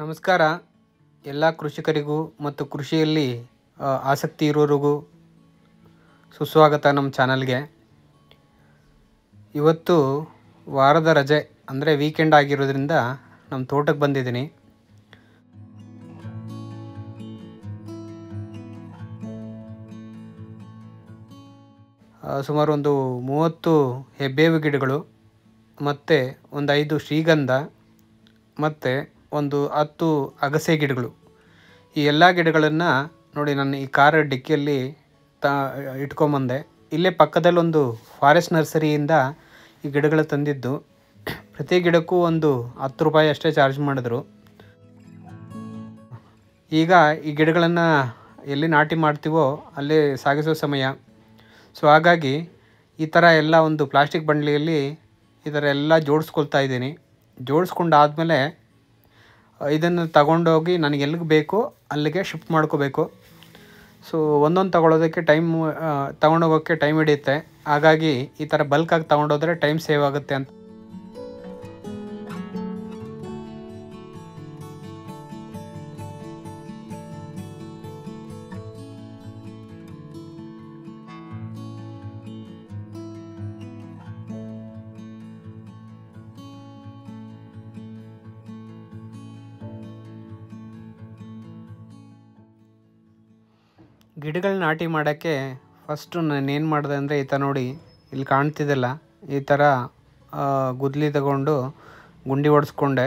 ನಮಸ್ಕಾರ ಎಲ್ಲ ಕೃಷಿಕರಿಗೂ ಮತ್ತು ಕೃಷಿಯಲ್ಲಿ ಆಸಕ್ತಿ ಇರೋರಿಗೂ ಸುಸ್ವಾಗತ ನಮ್ಮ ಚಾನಲ್ಗೆ. ಇವತ್ತು ವಾರದ ರಜೆ ಅಂದರೆ ವೀಕೆಂಡ್ ಆಗಿರೋದ್ರಿಂದ ನಮ್ಮ ತೋಟಕ್ಕೆ ಬಂದಿದ್ದೀನಿ. ಸುಮಾರು ಒಂದು 30 ಹೆಬ್ಬೇವು ಗಿಡಗಳು ಮತ್ತು ಒಂದು 5 ಶ್ರೀಗಂಧ ಮತ್ತು ಒಂದು 10 ಅಗಸೆ ಗಿಡಗಳು. ಈ ಎಲ್ಲ ಗಿಡಗಳನ್ನು ನೋಡಿ ನಾನು ಈ ಕಾರ್ ಡಿಕ್ಕಿಯಲ್ಲಿ ಇಟ್ಕೊಂಬಂದೆ. ಇಲ್ಲೇ ಪಕ್ಕದಲ್ಲೊಂದು ಫಾರೆಸ್ಟ್ ನರ್ಸರಿಯಿಂದ ಈ ಗಿಡಗಳು ತಂದಿದ್ದು. ಪ್ರತಿ ಗಿಡಕ್ಕೂ ಒಂದು 10 ರೂಪಾಯಿ ಅಷ್ಟೇ ಚಾರ್ಜ್ ಮಾಡಿದ್ರು. ಈಗ ಈ ಗಿಡಗಳನ್ನು ಎಲ್ಲಿ ನಾಟಿ ಮಾಡ್ತೀವೋ ಅಲ್ಲೇ ಸಾಗಿಸೋ ಸಮಯ. ಸೊ ಹಾಗಾಗಿ ಈ ಥರ ಎಲ್ಲ ಒಂದು ಪ್ಲಾಸ್ಟಿಕ್ ಬಂಡ್ಲಿಯಲ್ಲಿ ಈ ಥರ ಎಲ್ಲ ಜೋಡಿಸ್ಕೊಳ್ತಾ ಇದ್ದೀನಿ. ಜೋಡಿಸ್ಕೊಂಡಾದಮೇಲೆ ಇದನ್ನು ತಗೊಂಡೋಗಿ ನನಗೆ ಎಲ್ಲಿಗೆ ಬೇಕೋ ಅಲ್ಲಿಗೆ ಶಿಫ್ಟ್ ಮಾಡ್ಕೋಬೇಕು. ಸೊ ಒಂದೊಂದು ತಗೊಳ್ಳೋದಕ್ಕೆ ತಗೊಂಡೋಗೋಕ್ಕೆ ಟೈಮ್ ಹಿಡಿಯುತ್ತೆ. ಹಾಗಾಗಿ ಈ ಥರ ಬಲ್ಕಾಗಿ ತಗೊಂಡೋದ್ರೆ ಟೈಮ್ ಸೇವ್ ಆಗುತ್ತೆ ಅಂತ. ಗಿಡಗಳು ನಾಟಿ ಮಾಡೋಕ್ಕೆ ಫಸ್ಟು ನಾನೇನು ಮಾಡಿದೆ ಅಂದರೆ ಈ ಥರ ನೋಡಿ ಇಲ್ಲಿ ಕಾಣ್ತಿದ್ದಲ್ಲ, ಈ ಥರ ಗುದ್ಲಿ ತಗೊಂಡು ಗುಂಡಿ ಹೊಡೆಸ್ಕೊಂಡೆ.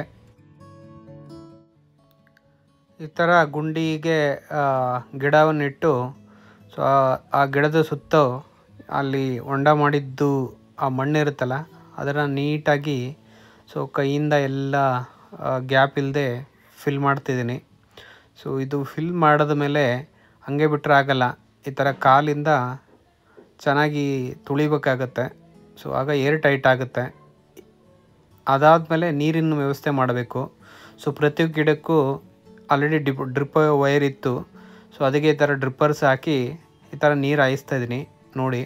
ಈ ಥರ ಗುಂಡಿಗೆ ಗಿಡವನ್ನಿಟ್ಟು ಸೊ ಆ ಗಿಡದ ಸುತ್ತ ಅಲ್ಲಿ ಹೊಂಡ ಮಾಡಿದ್ದು ಆ ಮಣ್ಣಿರುತ್ತಲ್ಲ ಅದನ್ನು ನೀಟಾಗಿ ಸೊ ಕೈಯಿಂದ ಎಲ್ಲ ಗ್ಯಾಪ್ ಇಲ್ಲದೆ ಫಿಲ್ ಮಾಡ್ತಿದ್ದೀನಿ. ಸೊ ಇದು ಫಿಲ್ ಮಾಡಿದ ಮೇಲೆ ಹಾಗೆ ಬಿಟ್ಟರೆ ಆಗಲ್ಲ, ಈ ಥರ ಕಾಲಿಂದ ಚೆನ್ನಾಗಿ ತುಳಿಬೇಕಾಗತ್ತೆ. ಸೊ ಆಗ ಏರ್ ಟೈಟ್ ಆಗುತ್ತೆ. ಅದಾದಮೇಲೆ ನೀರಿನ ವ್ಯವಸ್ಥೆ ಮಾಡಬೇಕು. ಸೊ ಪ್ರತಿ ಗಿಡಕ್ಕೂ ಆಲ್ರೆಡಿ ಡ್ರಿಪ್ ವೈರ್ ಇತ್ತು. ಸೊ ಅದಕ್ಕೆ ಈ ಥರ ಡ್ರಿಪ್ಪರ್ಸ್ ಹಾಕಿ ಈ ಥರ ನೀರು ಹಾಯಿಸ್ತಾ ಇದ್ದೀನಿ ನೋಡಿ.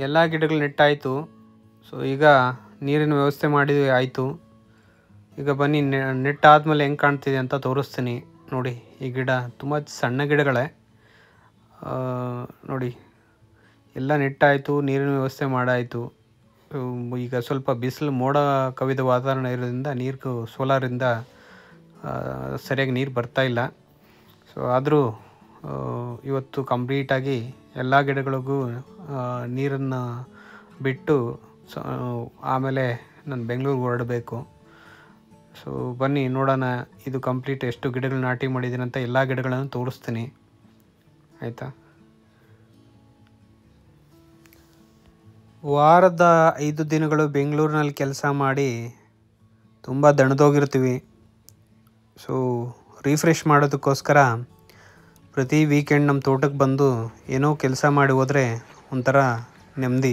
ಎಲ್ಲ ಗಿಡಗಳು ನೆಟ್ಟಾಯಿತು. ಸೊ ಈಗ ನೀರಿನ ವ್ಯವಸ್ಥೆ ಮಾಡಿ ಆಯಿತು. ಈಗ ಬನ್ನಿ ನೆಟ್ಟಾದಮೇಲೆ ಹೆಂಗೆ ಕಾಣ್ತಿದೆ ಅಂತ ತೋರಿಸ್ತೀನಿ ನೋಡಿ. ಈ ಗಿಡ ತುಂಬ ಸಣ್ಣ ಗಿಡಗಳೇ ನೋಡಿ. ಎಲ್ಲ ನೆಟ್ಟಾಯಿತು, ನೀರಿನ ವ್ಯವಸ್ಥೆ ಮಾಡಾಯಿತು. ಈಗ ಸ್ವಲ್ಪ ಬಿಸಿಲು ಮೋಡ ಕವಿದ ವಾತಾವರಣ ಇರೋದ್ರಿಂದ ನೀರು ಸೋಲಾರಿಂದ ಸರಿಯಾಗಿ ನೀರು ಬರ್ತಾಯಿಲ್ಲ. ಸೊ ಆದರೂ ಇವತ್ತು ಕಂಪ್ಲೀಟಾಗಿ ಎಲ್ಲ ಗಿಡಗಳಿಗೂ ನೀರನ್ನು ಬಿಟ್ಟು ಆಮೇಲೆ ನಾನು ಬೆಂಗಳೂರಿಗೆ ಹೊರಡಬೇಕು. ಸೊ ಬನ್ನಿ ನೋಡೋಣ ಇದು ಕಂಪ್ಲೀಟ್ ಎಷ್ಟು ಗಿಡಗಳು ನಾಟಿ ಮಾಡಿದ್ದೀನಿ ಅಂತ ಎಲ್ಲ ಗಿಡಗಳನ್ನು ತೋರಿಸ್ತೀನಿ ಆಯಿತಾ. ವಾರದ 5 ದಿನಗಳು ಬೆಂಗಳೂರಿನಲ್ಲಿ ಕೆಲಸ ಮಾಡಿ ತುಂಬ ದಣದೋಗಿರ್ತೀವಿ. ಸೊ ರಿಫ್ರೆಶ್ ಮಾಡೋದಕ್ಕೋಸ್ಕರ ಪ್ರತಿ ವೀಕೆಂಡ್ ನಮ್ಮ ತೋಟಕ್ಕೆ ಬಂದು ಏನೋ ಕೆಲಸ ಮಾಡಿ ಹೋದರೆ ಒಂಥರ ನೆಮ್ಮದಿ.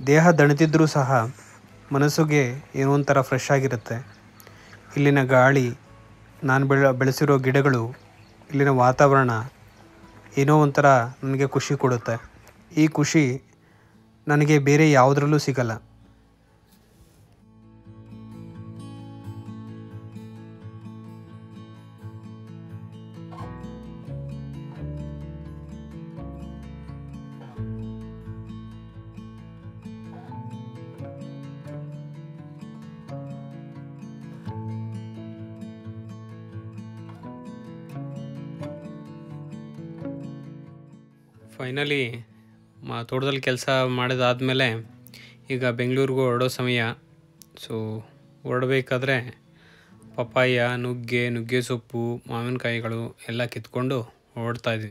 ದೇಹ ದಣಿದಿದ್ದರೂ ಸಹ ಮನಸ್ಸಿಗೆ ಏನೋ ಒಂಥರ ಫ್ರೆಶ್ ಆಗಿರುತ್ತೆ. ಇಲ್ಲಿನ ಗಾಳಿ, ನಾನು ಬೆಳೆಸಿರೋ ಗಿಡಗಳು, ಇಲ್ಲಿನ ವಾತಾವರಣ ಏನೋ ಒಂಥರ ನನಗೆ ಖುಷಿ ಕೊಡುತ್ತೆ. ಈ ಖುಷಿ ನನಗೆ ಬೇರೆ ಯಾವುದರಲ್ಲೂ ಸಿಗಲ್ಲ. ಫೈನಲಿ ತೋಟದಲ್ಲಿ ಕೆಲಸ ಮಾಡಿದಾದಮೇಲೆ ಈಗ ಬೆಂಗಳೂರಿಗೂ ಹೊರಡೋ ಸಮಯ. ಸೊ ಹೊರಡಬೇಕಾದ್ರೆ ಪಪ್ಪಾಯ, ನುಗ್ಗೆ ಸೊಪ್ಪು, ಮಾವಿನಕಾಯಿಗಳು ಎಲ್ಲ ಕಿತ್ಕೊಂಡು ಹೊರಡ್ತಾಯಿದ್ವಿ.